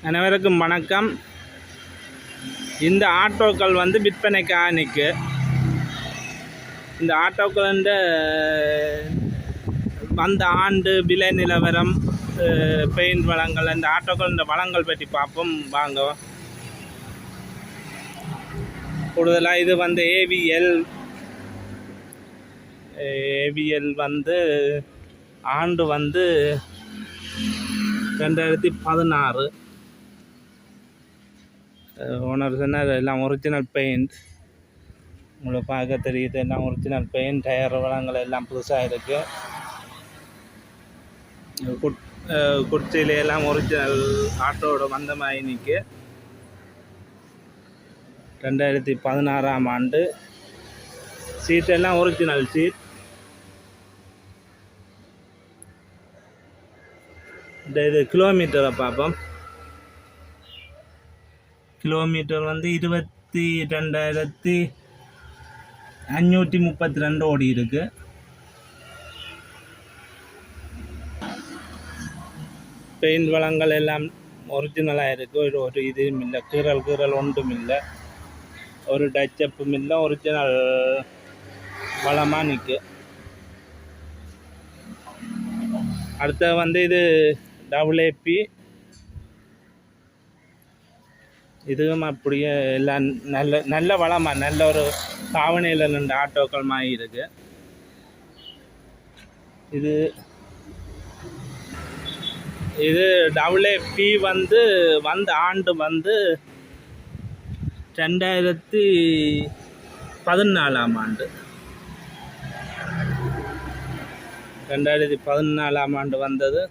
அனைவருக்கும் வணக்கம். இந்த ஆட்டோக்கள் வந்து விற்பனைக்காக நிற்கு. இந்த ஆட்டோக்கள் வந்த ஆண்டு விலை நிலவரம், பெயிண்ட் வளங்கள், இந்த ஆட்டோக்கள் இந்த வளங்கள் பற்றி பார்ப்போம் வாங்க. கூடுதலாக இது வந்து ஏவிஎல் வந்து ஆண்டு வந்து 2016. ஓனர் சொன்னார் எல்லாம் ஒரிஜினல் பெயிண்ட். உங்களுக்கு பார்க்க தெரியுது, எல்லாம் ஒரிஜினல் பெயிண்ட். டயர் வளங்கள் எல்லாம் புதுசாக இருக்குது. குர்ச்சியில எல்லாம் ஒரிஜினல் ஆட்டோட வந்த மாதிரி நிற்கு. 2016 ஆண்டு. சீட்டெல்லாம் ஒரிஜினல் சீட். இது கிலோமீட்டரை பார்ப்போம். கிலோமீட்டர் வந்து 22,532 ஓடி இருக்கு. பெயிண்ட் வளங்கள் எல்லாம் ஒரிஜினலாக இருக்குது. ஒரு இதுவும் இல்லை, கீறல் ஒன்றும் இல்லை, ஒரு டச்சப்பும் இல்லை. ஒரிஜினல் வளமாக நிற்கு. அடுத்த வந்து இது AAP. இதுவும் அப்படியே எல்லாம் நல்ல வளமாக, நல்ல ஒரு காவணியில் 2 ஆட்டோக்கள் மாதிரி இருக்குது. இது AAP வந்து வந்த ஆண்டு வந்து 2014 ஆண்டு. 2014 ஆண்டு வந்தது.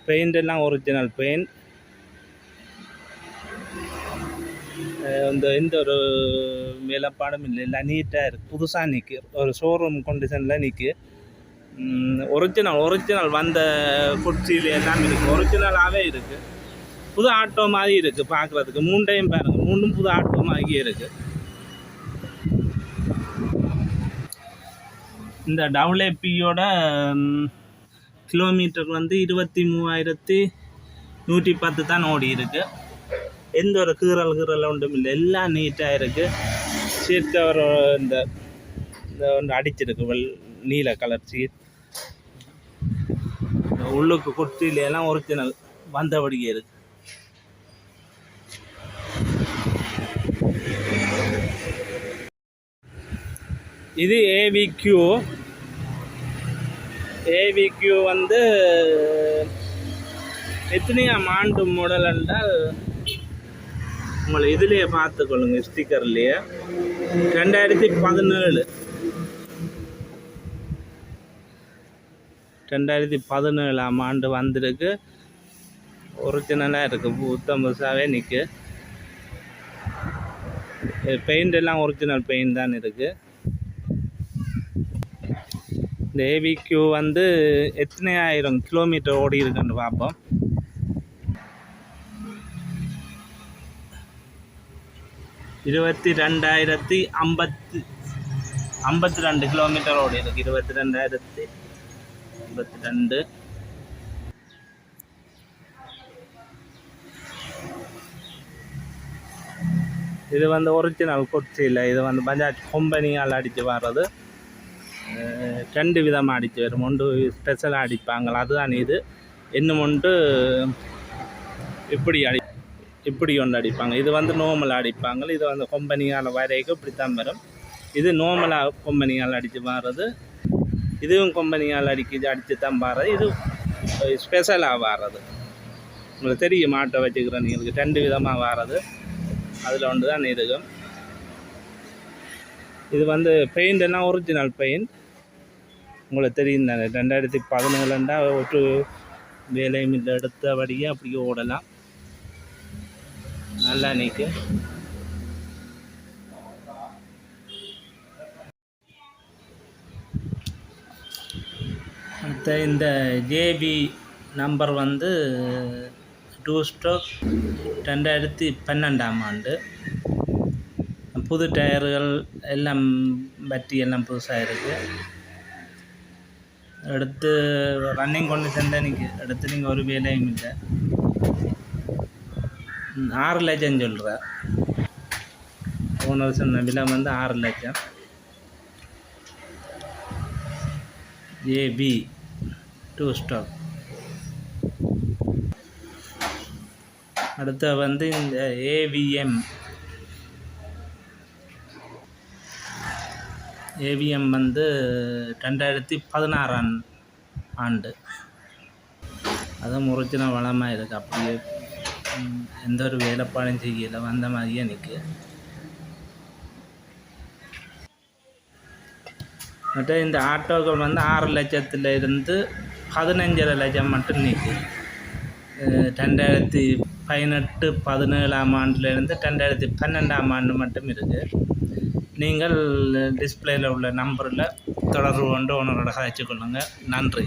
பெயிண்ட் எல்லாம் ஒரிஜினல் பெயிண்ட். எந்த ஒரு வேலைப்பாடும் இல்லை, இல்லை நீட்டாக இருக்குது. புதுசாக நிற்கு, ஒரு ஷோரூம் கண்டிஷனில் நிற்கு. ஒரிஜினல் வந்த குர்ச்சியில் எல்லாம் இருக்குது, ஒரிஜினலாகவே இருக்குது. புது ஆட்டோ மாதிரி இருக்குது பார்க்குறதுக்கு. மூண்டையும் பாருங்கள், மூண்டும் புது ஆட்டோ மாதிரியே இருக்குது. இந்த AAPயோட கிலோமீட்டர் வந்து 23,110 தான் ஓடி இருக்குது. எந்த ஒரு கீறல் ஒன்றும் இல்லை, எல்லாம் நீட்டாக இருக்குது. சீட் கவர் இந்த ஒன்று அடிச்சிருக்கு, நீல கலர் சீட். உள்ளுக்கு குர்ச்சியிலாம் ஒரிஜினல் வந்தபடியே இருக்குது. இது AVQ வந்து எத்தனையாம் ஆண்டு மாடல் என்றால் உங்களை இதுலேயே பார்த்துக்கொள்ளுங்க, ஸ்டிக்கர்லேயே. 2017 ஆண்டு வந்திருக்கு. ஒரிஜினலாக இருக்குது, புதுசாகவே நிற்கு. பெயிண்ட் எல்லாம் ஒரிஜினல் பெயிண்ட் தான் இருக்குது. இந்த AVQ வந்து எத்தனை ஆயிரம் கிலோமீட்டர் ஓடி இருக்குன்னு பார்ப்போம். 22,052 கிலோமீட்டர் ஓடி இருக்கு. 22,052. இது வந்து ஒரிஜினல் குர்ச்சி இல்லை, இது வந்து பஜாஜ் கம்பெனியால் அடித்து வர்றது. 2 விதமாக அடித்து வரும். ஒன்று ஸ்பெஷலாக அடிப்பாங்களா, அதுதான் இது. இன்னும் ஒன்று இப்படி ஒன்று அடிப்பாங்க. இது வந்து நோமலாக அடிப்பாங்க. இது வந்து கம்பெனியால் வரைக்கும் இப்படித்தான் வரும். இது நோமலாக கம்பெனியால் அடித்து வர்றது. இதுவும் கம்பெனியால் அடித்து தான் வர்றது. இது ஸ்பெஷலாக வர்றது. உங்களுக்கு தெரியும், மாட்டை வச்சுக்கிறேன் நீங்கள். 2 விதமாக வர்றது, அதில் ஒன்று தான் இருக்கும். இது வந்து பெயிண்ட் எல்லாம் ஒரிஜினல் பெயிண்ட். உங்களுக்கு தெரியும் தானே. 2017 ஒரு வேலையும் இல்லை, எடுத்தபடியே அப்படியே ஓடலாம். நல்லா நிற்கு. அடுத்த இந்த JB நம்பர் வந்து 2 ஸ்ட்ரோக் 2012 ஆண்டு. புது டயர்கள் எல்லாம் பற்றி எல்லாம் புதுசாக இருக்குது. எடுத்து ரன்னிங் கண்டிஷனில் நிற்கு. எடுத்து நீங்கள் ஒரு வேலையும் இல்லை. 6 லட்சம் சொல்கிறார். ஓனர் சொன்ன விலை வந்து 6 லட்சம். AB 2 stock. அடுத்த வந்து இந்த ஏவிஎம் வந்து 2016 ஆண்டு. அதுவும் ஒரிஜினல் வளமாக இருக்குது. அப்படியே எந்த ஒரு வேலைப்பாடும் செய்யலை, வந்த மாதிரியே நிற்கு. மற்ற இந்த ஆட்டோக்கள் வந்து 6 லட்சத்துலேருந்து 15.5 லட்சம் மட்டும் நிற்குது. 2018-17 ஆண்டுலேருந்து 2012 ஆண்டு மட்டும் இருக்குது. நீங்கள் டிஸ்பிளேயில் உள்ள நம்பரில் தொடர்பு கொண்டு ஓனரோட கதைச்சு கொள்ளுங்கள். நன்றி.